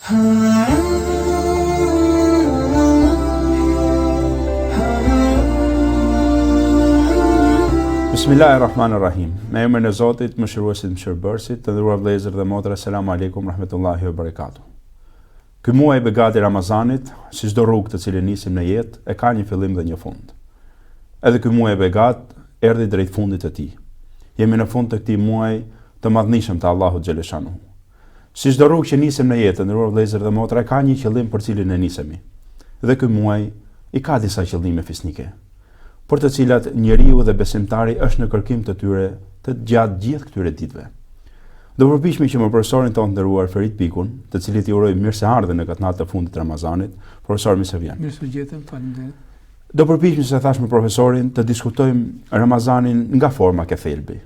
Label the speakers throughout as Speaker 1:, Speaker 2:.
Speaker 1: Bismillahirrahmanirrahim. Me emrin e Zotit, mëshiruesit mëshirbërësit, të nderuar vëllezër dhe motra, selamu alaikum rahmetullahi wa barakatuh. Ky muaj begat i Ramazanit, si çdo rrugë të cilën nisim në jetë, e ka një fillim dhe një fund. Edhe ky muaj begat erdhi drejt fundit të tij. Jemi në fund të këtij muaji të madhnishëm të Allahut xhaleshanuhu. Si çdo rrugë që nisim në jetë, të nderuar vëllezër dhe motra, ka një qëllim për cilin e nisemi. Dhe ky muaj i ka disa qëllime fisnike, për të cilat njeriu dhe besimtari është në kërkim të tyre të gjatë gjithë këtyre ditëve. Do përpiqemi që me profesorin tonë të nderuar Ferit Pikun, të cilit i uroj mirëseardhjen në këtë natë të fundit të Ramazanit, profesor mirësevjen.
Speaker 2: Mirësevjetëm, faleminderit.
Speaker 1: Do përpiqemi se thash me profesorin të diskutojmë Ramazanin nga forma ke thelbi.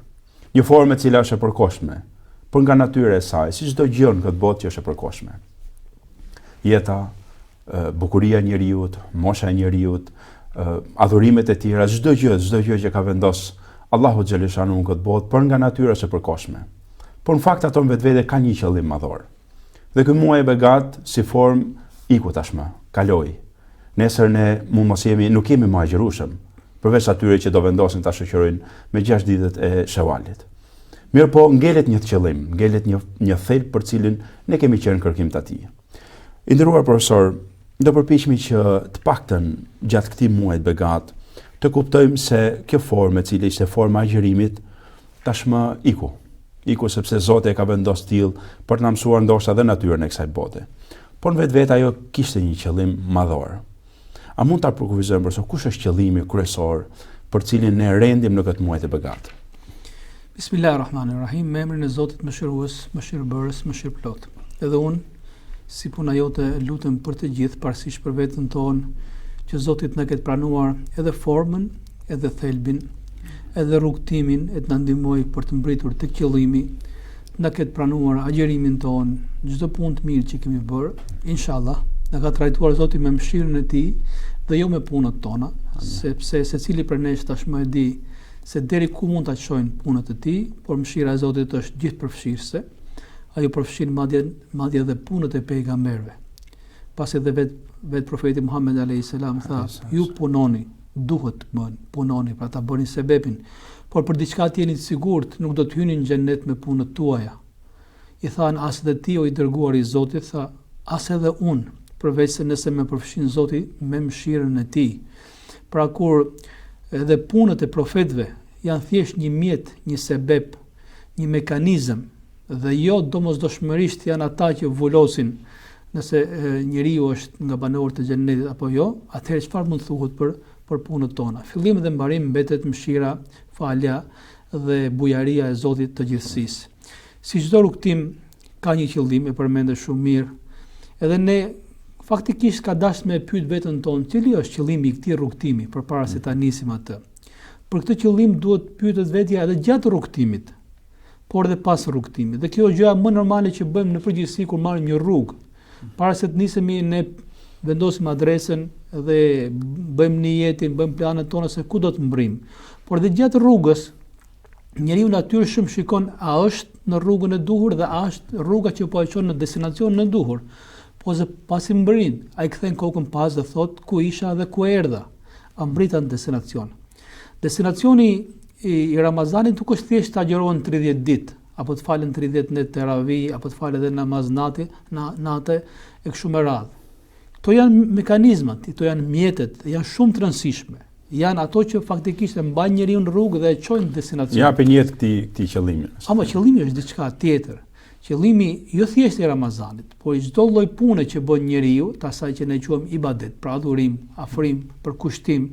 Speaker 1: Një formë e cila është e përkohshme, por nga natyra e saj, si çdo gjë në këtë botë që është e përkohshme. Jeta, bukuria e njeriu, mosha e njeriu, adhurimet e tjera, çdo gjë që ka vendos Allahu xhaleshanuhu në këtë botë, por nga natyra është e përkohshme. Por në fakt ato në vetvete ka një qëllim madhor. Dhe ky muaj begat si formë iku tashmë, kaloi. Nesër ne mund mos nuk jemi më agjërueshëm, përveç atyre që do vendosin ta shoqërojnë me 6 ditët e Shevalit. Mirë po, ngelet një qëllim, ngelet një thelb për cilin ne kemi qenë në kërkim të atij. I nderuar profesor, do përpiqemi që të paktën gjatë këtij muaji begat të kuptojmë se kjo formë e cila ishte forma e agjërimit tashmë iku sepse Zoti e ka vendosur tillë për të na mësuar ndoshta edhe natyrën e kësaj bote. Por në vetvete ajo kishte një qëllim madhor. A mund ta përkufizojmë përse kush është qëllimi kryesor për cilin ne rendim në këtë muaj të begat?
Speaker 2: Bismillahirrahmanirrahim, me emrin e Zotit mëshirues, mëshirbërës, mëshirëplot. Edhe unë, si puna jote, lutem për të gjithë, parsisht për veten tonë, që Zoti na ketë pranuar edhe formën, edhe thelbin, edhe rrugtimin, e të na ndihmojë për të mbritur tek qëllimi, na ketë pranuar agjërimin tonë, çdo punë të mirë që kemi bërë, inshallah, na ka trajtuar Zoti me mëshirën e Tij dhe jo me punët tona, sepse secili prej nesh tashmë e di se deri ku mund ta çojnë punët e Tij, por mëshira e Zotit është gjithëpërfshirëse. Ajo përfshin madje edhe punët e pejgamberëve. Pasi edhe vet profeti Muhammed alayhis salam tha, ju punoni, duhet punoni pra ta bëni sebepin, por për diçka të jeni të sigurt, nuk do të hyni në xhenet me punët tuaja. I than as edhe ti o i dërguar i Zotit, tha as edhe unë, përveç se nëse më përfshin Zoti me mëshirën e Tij. Pra kur edhe punët e profetëve janë thjesht një mjet, një sebep, një mekanizëm, dhe jo domosdoshmërisht janë ata që vulosin nëse njeriu është nga banorët e xhenetit apo jo, atëherë çfarë mund thuhet për punët tona? Fillim dhe mbarim mbetet mëshira, falja dhe bujaria e Zotit të gjithësisë. Si çdo rrugtim ka një qëllim, e përmendë shumë mirë. Edhe ne faktikisht ka dashur me pyet veten tonë, cili është qëllimi i këtij rrugtimi përpara se ta nisim atë. Për këtë qëllim duhet pyetet vetja edhe gjatë rrugtimit, por edhe pas rrugtimit. Dhe kjo është gjëja më normale që bëjmë në përgjithësi kur marrim një rrugë. Para se të nisemi ne vendosim adresën dhe bëjmë niyetin, bëjmë planet tona se ku do të mbrim. Por edhe gjatë rrugës njeriu natyrisht shikon a është në rrugën e duhur dhe a është rruga që po e çon në destinacionin e duhur. Po se pasi mbrin, ai kthen kokën pas dhe thot ku isha dhe ku erdha. A mbrita në destinacion. Destinacioni i Ramazanit nuk është thjesht të agjërohen 30 ditë, apo të falen 30 net teravih, apo të falen edhe namaz nate e kështu me radhë. Këto janë mekanizmat, këto janë mjetet, janë shumë të rëndësishme. Janë ato që faktikisht e mbajnë njeriu në rrugë dhe e çojnë në destinacion.
Speaker 1: Japin jetë këtij qëllimi.
Speaker 2: Ama qëllimi është diçka tjetër. Qëllimi jo thjesht i Ramazanit, por i çdo lloj pune që bën njeriu, të asaj që ne quajmë ibadet, pra adhurim, afrim, përkushtim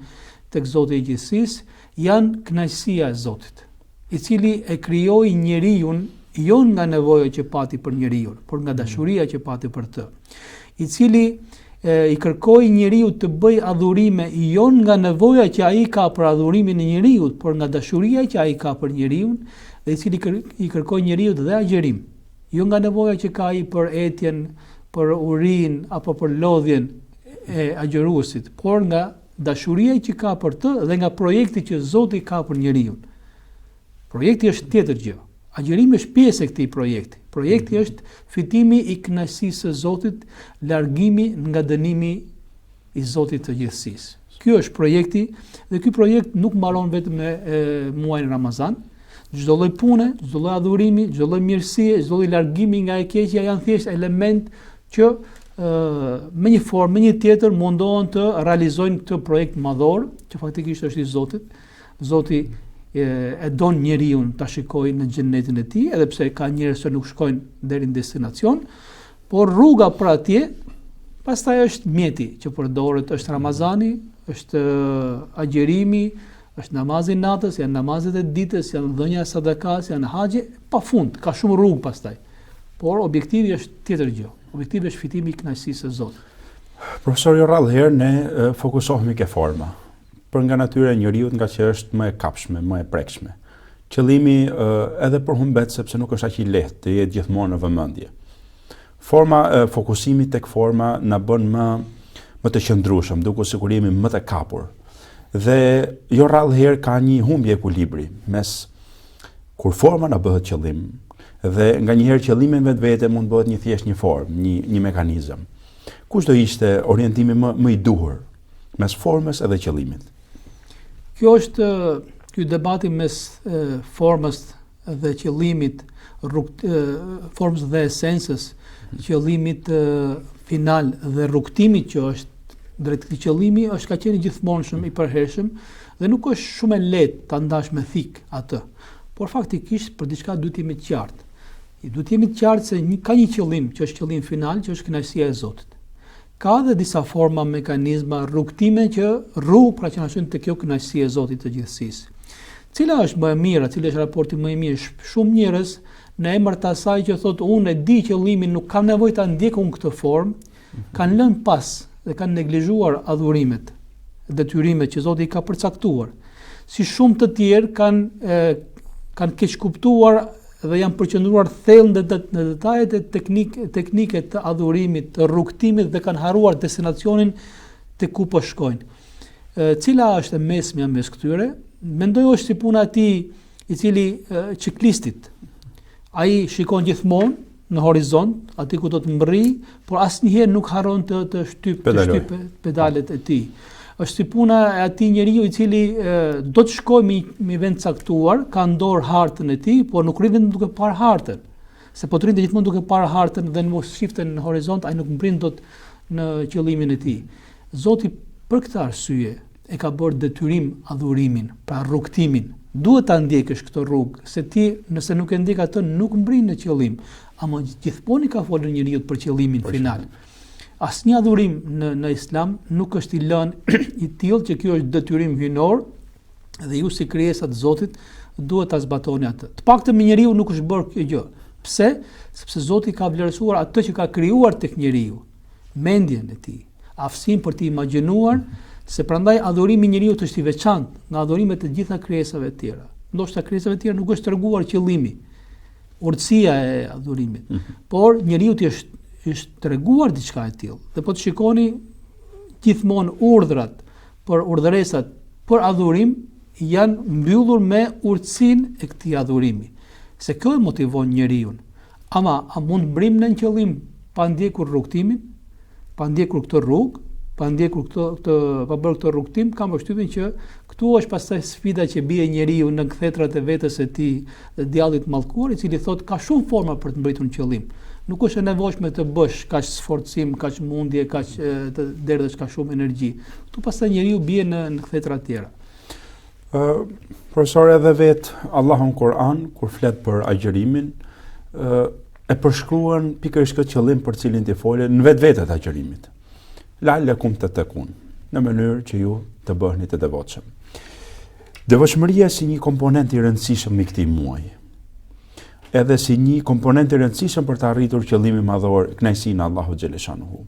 Speaker 2: tek Zoti i gjithësisë, janë kënaqësia e Zotit, i cili e krijoi njeriu jo nga nevoja që pati për njeriu, por nga dashuria që pati për të, i cili i kërkoi njeriu të bëj adhurime jo nga nevoja që ai ka për adhurimin e njeriu, por nga dashuria që ai ka për njeriu, dhe i cili i kërkoi njeriu dhe agjërim, jo nga nevoja që ka ai për etjen, për urin apo për lodhjen e agjëruesit, por nga dashuria që ka për të dhe nga projekti që Zoti ka për njeriu. Projekti është tjetër gjë. Agjërimi është pjesë e këtij projekti. Projekti është fitimi i kënaqësisë së Zotit, largimi nga dënimi i Zotit të gjithësisë. Ky është projekti dhe ky projekt nuk mbaron vetëm me muajin Ramazan. Çdo lloj pune, çdo lloj adhurimi, çdo lloj mirësie, çdo lloj largimi nga e keqja janë thjesht element që me një formë, me një tjetër mundohen të realizojnë këtë projekt madhor, që faktikisht është i Zotit. Zoti e don njeriu ta shikojë në xhenetin e tij, edhe pse ka njerëz që nuk shkojnë deri në destinacion, por rruga për atje pastaj është mjeti që përdoret, është Ramazani, është agjerimi, është namazi natës, janë namazet e ditës, janë dhënia e sadakas, janë haxhi, pafund, ka shumë rrugë pastaj. Por objektivi është tjetër gjë. Objektivi është fitimi i kënaqësisë së Zotit.
Speaker 1: Profesor, rrallë herë ne fokusohemi ke forma. Për nga natyra e njeriut nga që është më e kapshme, më e prekshme. Qëllimi edhe për humbet sepse nuk është aq i lehtë të jetë gjithmonë në vëmendje. Forma, fokusimi tek forma na bën më të qëndrueshëm, duke sikur jemi më të kapur. Dhe jo rrallë herë ka një humbje ekuilibri mes kur forma na bëhet qëllim dhe nganjëherë qëllimi vetvete mund të bëhet një thjesht një formë, një mekanizëm. Kush do ishte orientimi më i duhur mes formës edhe qëllimit?
Speaker 2: Kjo është ky debati mes formës dhe qëllimit, formës dhe esencës, qëllimit final dhe rrugtimit që është drejt këtij qëllimi është ka qenë gjithmonë shumë i përhershëm dhe nuk është shumë e lehtë ta ndash me thik atë. Por faktikisht për diçka duhet të jemi të qartë. Duhet të jemi të qartë se ka një qëllim që është qëllim final, që është kënaqësia e Zotit. Ka edhe disa forma, mekanizma, rrugtime që pra që na shojnë te kjo kënaqësi e Zotit të gjithësisë. Cila është më e mira, cili është raporti më i mirë? Shumë njerëz në emër të asaj që thotë unë e di qëllimin, nuk kam nevojë ta ndjek unë këtë formë, kanë lënë pas dhe kanë neglizhuar adhurimet, detyrimet që Zoti i ka përcaktuar. Si shumë të tjerë kanë keq kuptuar dhe janë përqendruar thellë në detajet e teknike të adhurimit, të rrugtimit dhe kanë harruar destinacionin te ku po shkojnë. Cila është e mesmja mes këtyre? Mendoj është si puna e tij i cili ciklistit. Ai shikon gjithmonë në horizont, aty ku do të mbërri, por asnjëherë nuk harron të shtyp pedalet e tij. Është si puna e atij njeriu i cili do të shkojë në vend caktuar, ka në dorë hartën e tij, por nuk rrin duke parë hartën. Se po të rrinte gjithmonë duke parë hartën dhe mos shifte në horizont, ai nuk mbrin dot në qëllimin e tij. Zoti për këtë arsye e ka bërë detyrim adhurimin, pra rrugtimin. Duhet ta ndjekësh këtë rrugë, se ti nëse nuk e ndjek atë nuk mbrin në qëllim. Ama gjithmonë ka folur njeriu për qëllimin final. Asnjë adhurim në Islam nuk është i lënë i tillë që kjo është detyrim hyjnor dhe ju si krijesa të Zotit duhet ta zbatoni atë. Të paktën me njeriu nuk është bërë kjo gjë. Pse? Sepse Zoti ka vlerësuar atë që ka krijuar tek njeriu, mendjen e tij, aftësinë për të imagjinuar, se prandaj adhurimi i njeriu është i veçantë nga adhurimet e gjitha krijesave të tjera. Ndoshta krijesave të tjera nuk është treguar qëllimi, urtësia e adhurimit. Por njeriu është treguar diçka e tillë. Dhe po të shikoni gjithmonë urdhrat për urdhëresat për adhurim janë mbyllur me urtësinë e këtij adhurimi. Se kjo e motivon njeriu. Ama a mund mbrim në një qëllim pa ndjekur rrugtimin, pa ndjekur këtë rrugë, pa ndjekur pa bërë këtë rrugtim, kam përshtypjen që këtu është pastaj sfida që bie njeriu në kthetrat e vetes së tij, djallit mallkuar, i cili thotë ka shumë forma për të mbritur në qëllim. Nuk është e nevojshme të bësh kaq sforcim, kaq mundje, kaq të derdhësh ka shumë energji. Këtu pastaj njeriu bie në kthetra të tjera.
Speaker 1: Profesor, edhe vet Allahu në Kur'an kur flet për agjërimin, e përshkruan pikërisht këtë qëllim për cilin ti fole në vetvete të agjërimit. La'allakum tattaqun, në mënyrë që ju të bëheni të devotshëm. Devotshmëria si një komponent i rëndësishëm i këtij muaji. Edhe si një komponent i rëndësishëm për të arritur qëllimin madhor, kënaqësinë e Allahut xhaleshanuhu.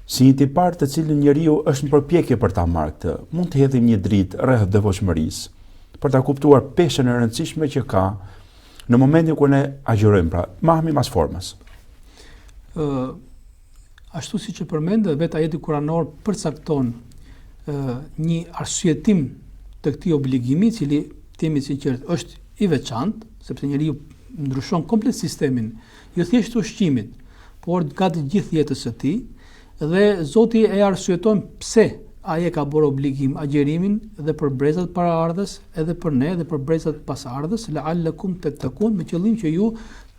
Speaker 1: Si një tipar të cilin njeriu është në përpjekje për ta marrë këtë, mund të hedhim një dritë rreth devotshmërisë për ta kuptuar peshën e rëndësishme që ka në momentin kur ne agjërojmë, pra mahemi mas formës.
Speaker 2: Ashtu siç e përmendë vetë ajeti kuranor përcakton një arsyetim të këtij obligimi, i cili themi sinqert është i veçantë, sepse njeriu ndryshon komplet sistemin, jo thjesht ushqimit, por gati gjithë jetës së tij, dhe Zoti e arsyeton pse ai e ka bërë obligim agjerimin dhe për brezat paraardhës, edhe për ne dhe për brezat pasardhës, la'allakum tattaqun, me qëllim që ju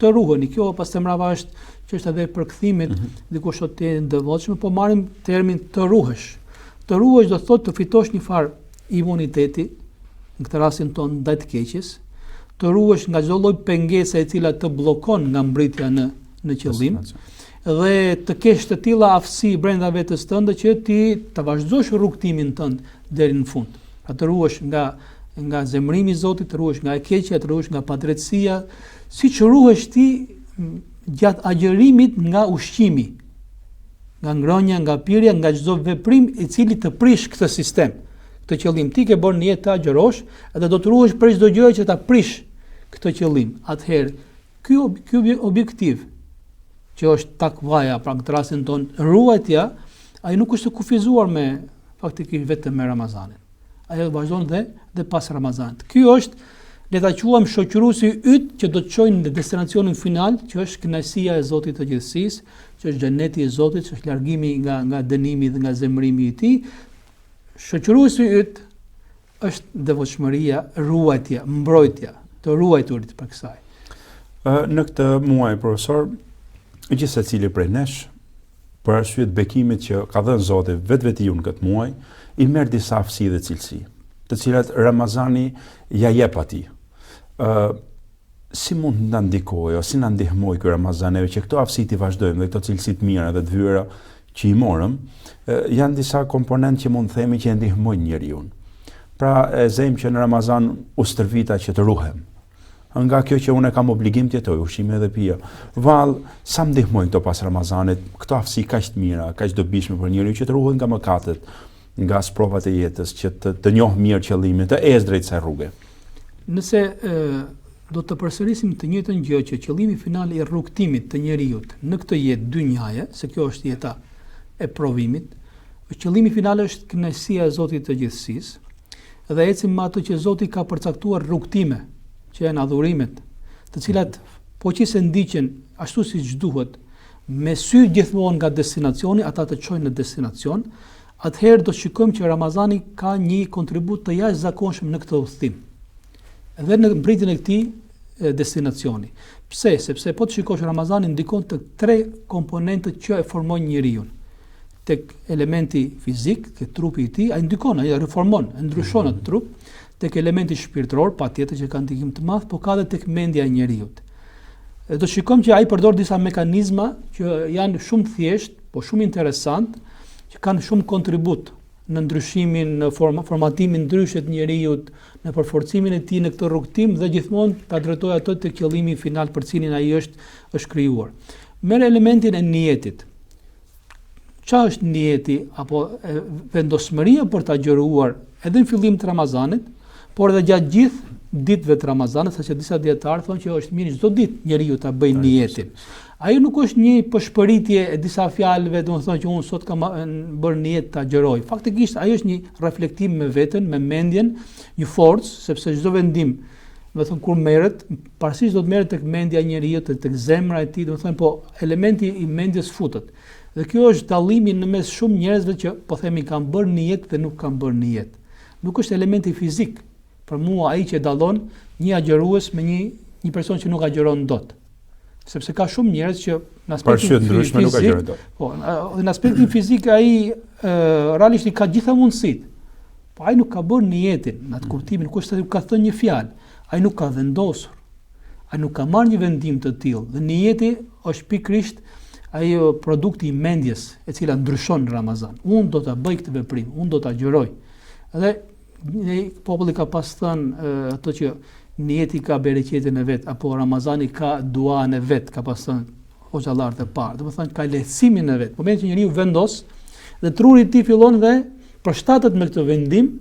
Speaker 2: të ruheni. Kjo pas temrava është edhe për kthimet, dikush thotë të devotshëm, po marrim termin të ruhesh. Të ruhesh do thotë të fitosh një farë imuniteti, në këtë rastin ton ndaj të keqes, të ruhesh nga çdo lloj pengese e cila të bllokon nga mbritja në qëllim, dhe të kesh të tilla aftësi brenda vetes tënde që ti të vazhdosh rrugtimin tënd deri në fund. Pra të ruhesh nga zemrimi i Zotit, të ruhesh nga e keqja, të ruhesh nga padrejtësia, siç ruhesh ti gjatë agjerimit nga ushqimi, nga ngrënia, nga pirja, nga çdo veprim i cili të prish këtë sistem, këtë qëllim. Ti ke bërë një jetë të agjerosh, edhe do të ruhesh për çdo gjë që ta prish këtë qëllim. Atëherë, ky objektiv që është takvaja, pra në këtë rastin ton ruajtja, ai nuk është të kufizuar me faktikisht vetëm me Ramazanin. Ai vazhdon dhe pas Ramazanit. Ky është, le ta quajmë, shoqëruesi yt që do të çojnë në destinacionin final, që është kënaqësia e Zotit të gjithësisë, që është xheneti i Zotit, që është largimi nga dënimi dhe nga zemrimi i tij. Shoqëruesi yt është devotshmëria, ruajtja, mbrojtja, të ruajturit për kësaj.
Speaker 1: Në këtë muaj, profesor, gjithsecili prej nesh, për arsye të bekimit që ka dhënë Zoti vetveti ju në këtë muaj, i merr disa aftësi dhe cilësi, të cilat Ramazani ja jep atij. Si mund të na ndikojë ose si na ndihmoj ky Ramazan neve që këto aftësi të vazhdojmë dhe këto cilësi të mira dhe të vëra që i morëm, janë disa komponentë që mund të themi që e ndihmojnë njeriu. Pra e zejmë që në Ramazan u stërvita që të ruhem. Nga kjo që unë kam obligim të jetoj, ushqime dhe pija. Sa më ndihmojnë këto pas Ramazanit, këto aftësi kaq të mira, kaq dobishme për njeriu që të ruhet nga mëkatet, nga sprovat e jetës, që të njohë mirë qëllimin, të ecë drejt kësaj rruge.
Speaker 2: Nëse do të përsërisim të njëjtën gjë, që qëllimi final i rrugtimit të njeriut në këtë jetë dynjaje, se kjo është jeta e provimit, qëllimi final është kënaqësia e Zotit të gjithësisë, dhe ecim me ato që Zoti ka përcaktuar rrugtime, që janë adhurimet, të cilat po që se ndiqen ashtu siç duhet, me sy gjithmonë nga destinacioni, ata të çojnë në destinacion, atëherë do shikojmë që Ramazani ka një kontribut të jashtëzakonshëm në këtë udhëtim, edhe në mbritjen e këtij destinacioni. Pse? Sepse po të shikosh, Ramazani ndikon të 3 komponentët që e formojnë njeriu. Tek elementi fizik, tek trupi i tij, ai ndikon, ai reformon, ndryshon atë trup. Tek elementi shpirtëror, patjetër që ka ndikim të madh, por ka edhe tek mendja e njeriu. Do shikojmë që ai përdor disa mekanizma që janë shumë thjesht, por shumë interesant, që kanë shumë kontribut në ndryshimin, në formatimin ndryshe të njeriu, në përforcimin e tij në këtë rrugtim dhe gjithmonë ta drejtojë ato te qëllimi final për cilin ai është krijuar. Merr elementin e niyetit. Çfarë është niyeti apo vendosmëria për ta agjëruar edhe në fillim të Ramazanit, por edhe gjatë gjithë ditëve të Ramazanit, saqë disa dietarë thonë që është mirë çdo ditë njeriu ta bëjë niyetin. Ai nuk është një pëshpëritje e disa fjalëve, domethënë që unë sot kam bërë niyet ta agjëroj. Faktikisht ai është një reflektim me veten, me mendjen, një forcë, sepse çdo vendim, domethënë kur merret, parsisht do të merret tek mendja e njeriu, tek zemra e tij, domethënë po elementi i mendjes futet. Dhe kjo është dallimi në mes shumë njerëzve që po themi kanë bërë niyet dhe nuk kanë bërë niyet. Nuk është elementi fizik. Për mua ai që dallon një agjërues me një person që nuk agjeron dot. Sepse ka shumë njerëz që në aspektin fizik nuk agjerojnë dot. Po, në aspektin fizik ai realisht ka gjitha mundësitë. Po ai nuk ka bërë niyetin, në atë kuptimin, nuk është se ka thënë një fjalë, ai nuk ka vendosur. Ai nuk ka marrë një vendim të tillë. Dhe niyeti është pikërisht ai produkti i mendjes e cila ndryshon në Ramazan. Unë do ta bëj këtë veprim, unë do ta agjëroj. Dhe populli ka pas thënë ato që niyeti ka bereqetin e vet, apo Ramazani ka duan e vet, ka pas thënë hoxhallarët e parë. Do të thonë ka lehtësimin e vet. Po momentin që njeriu vendos dhe truri i tij fillon dhe përshtatet me këtë vendim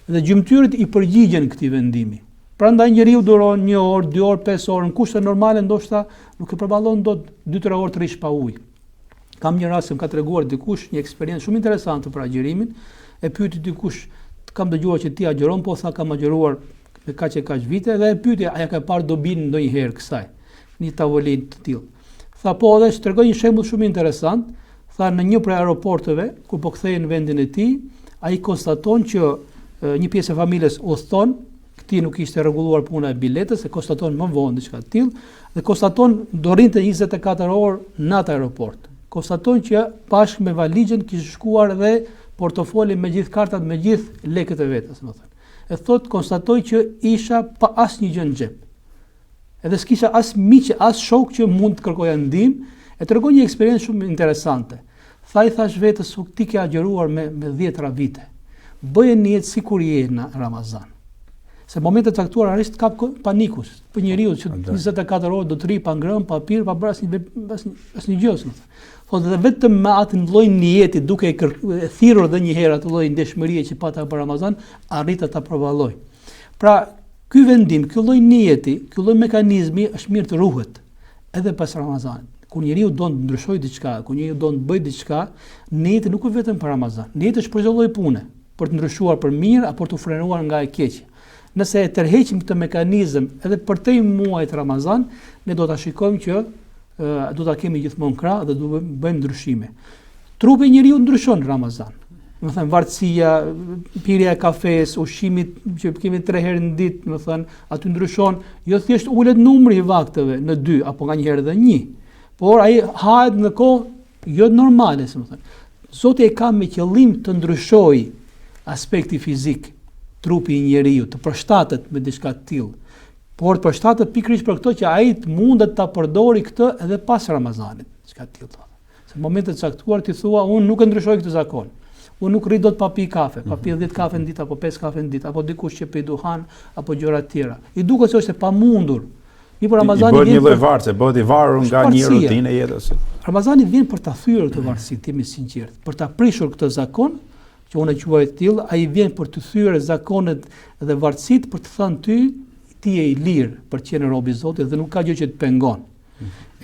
Speaker 2: dhe gjymtyrët i përgjigjen këtij vendimi. Prandaj njeriu duron 1 orë, 2 orë, 5 orë, në kushte normale ndoshta nuk e përballon dot 2-3 orë të rish pa ujë. Kam një rast që më ka treguar dikush një eksperiencë shumë interesante për agjërimin, e pyeti dikush, kam dëgjuar që ti agjeron, po tha kam agjeruar me kaq e kaq vite, dhe e pyeti a ja ka parë dobinë ndonjëherë kësaj. një tavolinë të tillë. Tha po edhe shtregoj një shembull shumë interesant. Tha në një prej aeroporteve ku po kthehej në vendin e tij, ai konstaton që një pjesë e familjes udhton, këtij nuk ishte rregulluar puna e biletës, e konstaton më vonë diçka të tillë dhe konstaton do rrinte 24 orë në atë aeroport. Konstaton që bashkë me valixhen kishte shkuar dhe portofoli me gjithë kartat, me gjithë lekët e vetes, domethënë. E thot konstatoj që isha pa asnjë gjë në xhep. Edhe s'kisha as miq, as shok që mund të kërkoja ndihmë, e tregon një eksperiencë shumë interesante. I thash vetes, ti ke agjëruar me 10 vite. Bëje një jetë sikur je në Ramazan. Se momentet e caktuara arrisht kap panikus, për njeriu që 24 orë do të rri pa ngrënë, pa pirë, pa bërë asnjë gjë. Thotë edhe vetëm me atë lloj njeti, duke e thirrur edhe një herë atë lloj ndeshmërie që pata për Ramazan, arrita ta provalloj. Pra, ky vendim, ky lloj njeti, ky lloj mekanizmi është mirë të ruhet edhe pas Ramazanit. Kur njeriu do të ndryshojë diçka, kur njeriu do të bëjë diçka, niyeti nuk është vetëm për Ramazan. Niyeti është për çdo lloj pune, për të ndryshuar për mirë apo të frenuar nga e keqja. Nëse e tërheqim këtë mekanizëm edhe për te muajit Ramazan, ne do ta shikojmë që do ta kemi gjithmonë krah dhe do bëjmë ndryshime. Trupi i njeriu ndryshon në Ramazan. Do të thënë varësia, pirja e kafes, ushqimit që kemi 3 herë në ditë, do të thënë, aty ndryshon, jo thjesht ulet numri i vakteve në 2 apo nganjëherë edhe 1. Por ai hahet në kohë jo normale, si më thënë. Zoti e ka me qëllim të ndryshojë aspekti fizik, trupi i njeriu, të përshtatet me diçka të tillë. Por të përshtatet pikërisht për këto që ai mundet ta përdori këtë edhe pas Ramazanit, diçka të tillë. Se në momentet e caktuar ti thua, unë nuk e ndryshoj këtë zakon. Unë nuk rri dot pa pi kafe, pa pi 10 kafe në ditë apo 5 kafe në ditë, apo dikush që pi duhan apo gjëra të tjera. I duket se është e pamundur. Një për Ramazani
Speaker 1: vjen një lloj varëse, bëhet i varur nga një rutinë e jetës.
Speaker 2: Ramazani vjen për ta thyer këtë varësi, timi sinqert, për ta prishur këtë zakon, që unë e quaj të tillë, ai vjen për të thyer zakonet dhe varësitë për të thënë ti je i lirë për të qenë rob i Zotit dhe nuk ka gjë që të pengon.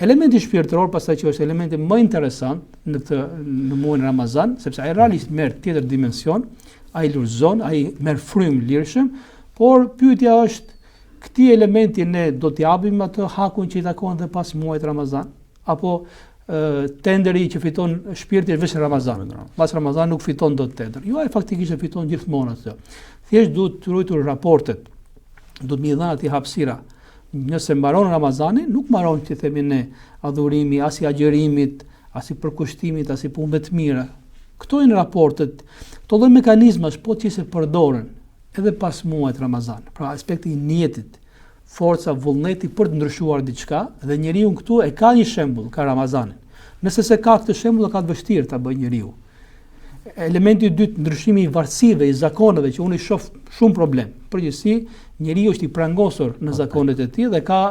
Speaker 2: Elementi shpirtëror pastaj që është elementi më interesant në muajin Ramazan, sepse ai realisht merr tjetër dimension, ai lulzon, ai merr frymë lirshëm, por pyetja është këti elementi ne do t'i japim atë hakun që i takon dhe pas muajit Ramazan, apo tenderi që fiton shpirti është vetëm Ramazan. Pas Ramazan nuk fiton dot tender. Jo, ai faktikisht e fiton gjithmonë atë. Thjesht duhet të ruajtur raportet. Duhet më dhënë aty hapësira. Nëse mbaron Ramazani, nuk mbaron që themi ne adhurimi, as i agjërimit, as i përkushtimit, as i punëve të mira. Këto janë raportet. Këto lloj mekanizmash po që se përdoren edhe pas muajit Ramazan. Pra aspekti i niyetit, forca, vullneti për të ndryshuar diçka, dhe njeriu këtu e ka një shembull, ka Ramazanin. Nëse se ka këtë shembull, ka të vështirë ta bëjë njeriu. Elementi i dytë, ndryshimi i varësive, i zakoneve, që unë i shoh shumë problem. Përgjithësi, njeriu është i prangosur në zakonet e tij dhe ka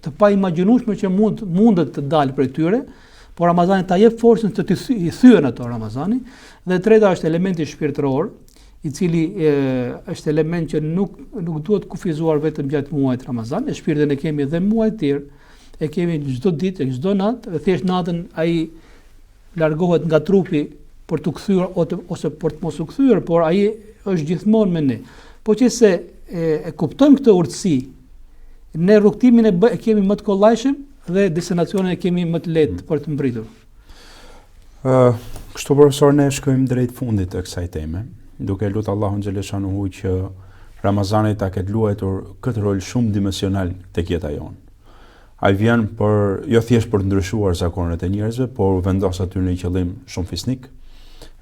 Speaker 2: të paimagjinueshme që mundet të dalë prej tyre, por Ramazani ta jep forcën të i thyen ato Ramazani. Dhe treta është elementi shpirtëror, i cili është element që nuk duhet kufizuar vetëm gjatë muajit Ramazan, e shpirtin e kemi edhe muaj të tjerë, e kemi çdo ditë, çdo natë, dhe thjesht natën ai largohet nga trupi për të kthyer ose për të mos u kthyer, por ai është gjithmonë me ne. Po që se e kuptojmë këtë urtësi, ne rrugtimin e kemi më të kollajshëm dhe destinacionin e kemi më të lehtë për të mbritur.
Speaker 1: Kështu profesor, ne shkojmë drejt fundit të kësaj teme, duke lutur Allahun xhaleshanuhu që Ramazani ta ketë luajtur këtë rol shumë dimensional tek jeta jonë. Ai vjen jo thjesht për të ndryshuar zakonet e njerëzve, por vendos aty në një qëllim shumë fisnik.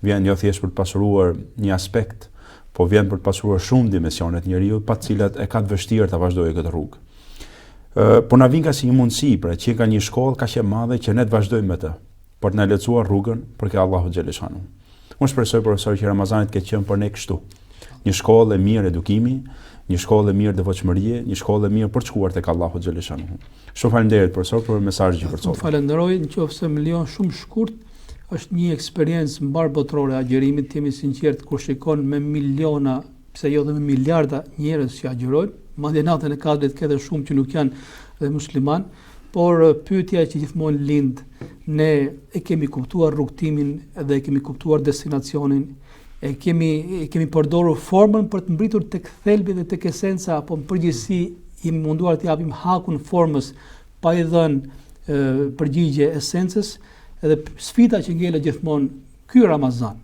Speaker 1: Vjen jo thjesht për të pasuruar një aspekt, po vjen për të pasuruar shumë dimensionet njeriu, pa të cilat e ka të vështirë ta vazhdojë këtë rrugë. Po na vjen ka si një mundësi, pra që ka një shkollë kaq e madhe që ne të vazhdojmë me të, për të na lecuar rrugën për Allahu xhaleshanuhu. Unë shpresoj profesor që Ramazani të ketë qenë për ne kështu. Një shkollë e mirë edukimi, një shkollë e mirë devotshmërie, një shkollë e mirë për të shkuar tek Allahu xhaleshanuhu. Shumë faleminderit profesor për mesazhin që përcjellët.
Speaker 2: Falenderoj, nëse më lejon shumë shkurt, është një eksperiencë mbar botërore e agjërimit, jemi sinqert kur shikon me miliona, pse jo edhe me miliarda njerëz që agjërojnë, madje natën e kadrit ka edhe shumë që nuk janë dhe musliman, por pyetja që gjithmonë lind, ne e kemi kuptuar rrugtimin dhe e kemi kuptuar destinacionin, e kemi përdorur formën për të mbritur tek thelbi dhe tek esenca, apo në përgjithësi jemi munduar të japim hakun formës pa i dhënë përgjigje esencës, edhe sfida që ngelet gjithmonë ky Ramazan.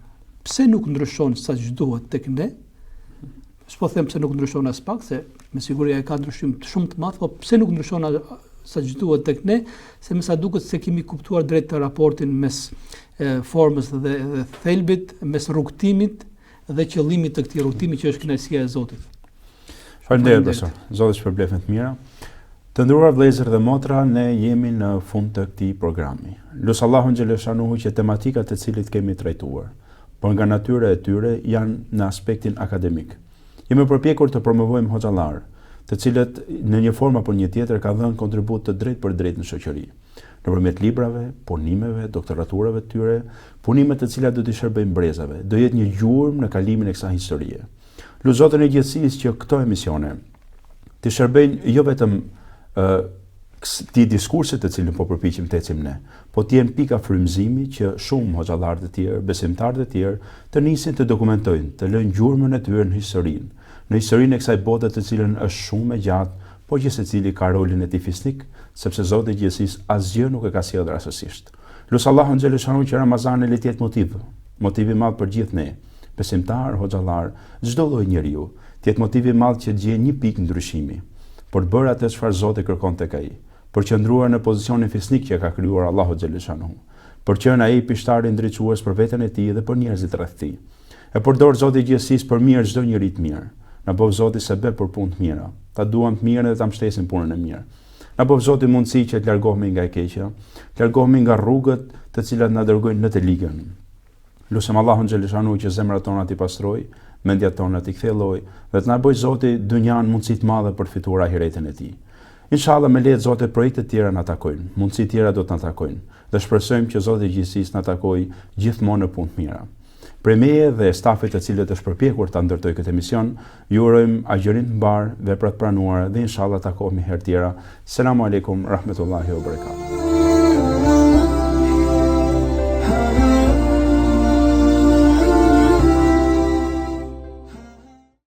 Speaker 2: Pse nuk ndryshon sa që duhet tek ne? S'po them pse nuk ndryshon as pak, se me siguri ai ka ndryshim shumë të madh, po pse nuk ndryshon sa që duhet tek ne, se me sa duket se kemi kuptuar drejt të raportin mes formës dhe thelbit, mes rrugtimit dhe qëllimit të këtij rrugtimi që është kënaqësia e Zotit.
Speaker 1: Faleminderit profesor. Zoti shpërblet me të mira. Të nderuar vëllezër dhe motra, ne jemi në fund të këtij programi. Lut Allahun xhaleshanuhu që tematikat të cilit kemi trajtuar, por nga natyra e tyre janë në aspektin akademik. Jemi përpjekur të promovojmë hoxhallar, të cilët në një formë apo një tjetër ka dhënë kontribut të drejtë për drejtë në shoqëri, nëpërmjet librave, punimeve, doktoraturave të tyre, punime të cilat do t'i shërbejnë brezave, do jetë një gjurmë në kalimin e kësaj historie. Lut Zotin e gjithësisë që këto emisione t'i shërbejnë jo vetëm këtij diskursit të cilin po përpiqem të ecim ne, po të jenë pika frymëzimi që shumë hoxhallar të tjerë, besimtarë të tjerë të nisin të dokumentojnë, të lënë gjurmën e tyre në historinë e kësaj bote të cilën është shumë e gjatë, por që secili ka rolin e tij fisnik, sepse Zoti i gjithësisë asgjë nuk e ka sjellë rastësisht. Lut Allahun xhaleshanu që Ramazani le të jetë motiv i madh për gjithë ne, besimtar, hoxhallar, çdo lloj njeriu, të jetë motiv i madh që të gjejë një pikë ndryshimi, por të bërë atë çfarë Zoti kërkon tek ai, për qëndruar në pozicionin fisnik që ka krijuar Allahu xhaleshanuhu, për qenë ai pishtari ndriçues për veten e tij dhe për njerëzit rreth tij. E përdor Zoti i gjithësisë për mirë çdo njeri të mirë. Na bëv Zoti sebeb për punë të mira. Ta duam të mirën dhe ta mbështesim punën e mirë. Na bëv Zoti mundësi që të largohemi nga e keqja, të largohemi nga rrugët të cilat na dërgojnë në të ligën. Lutem Allahun xhaleshanuhu që zemrat tona t'i pastroj, mendjat tona t'i kthelloj, dhe të na bëjë Zoti dynjan mundësi të mëdha për të fituar ahiretin e tij. Inshallah me lejet Zotit projekte të tjera na takojnë, mundësi të tjera do të na takojnë dhe shpresojmë që Zoti i gjithësisë na takojë gjithmonë në punë të mira. Për meje dhe stafit të cilët është përpjekur ta ndërtoj këtë emision, ju urojmë agjerim të mbar, vepra të pranuara dhe inshallah takohemi herë tjera. Selamu alaikum rahmetullahi wa barakatuh.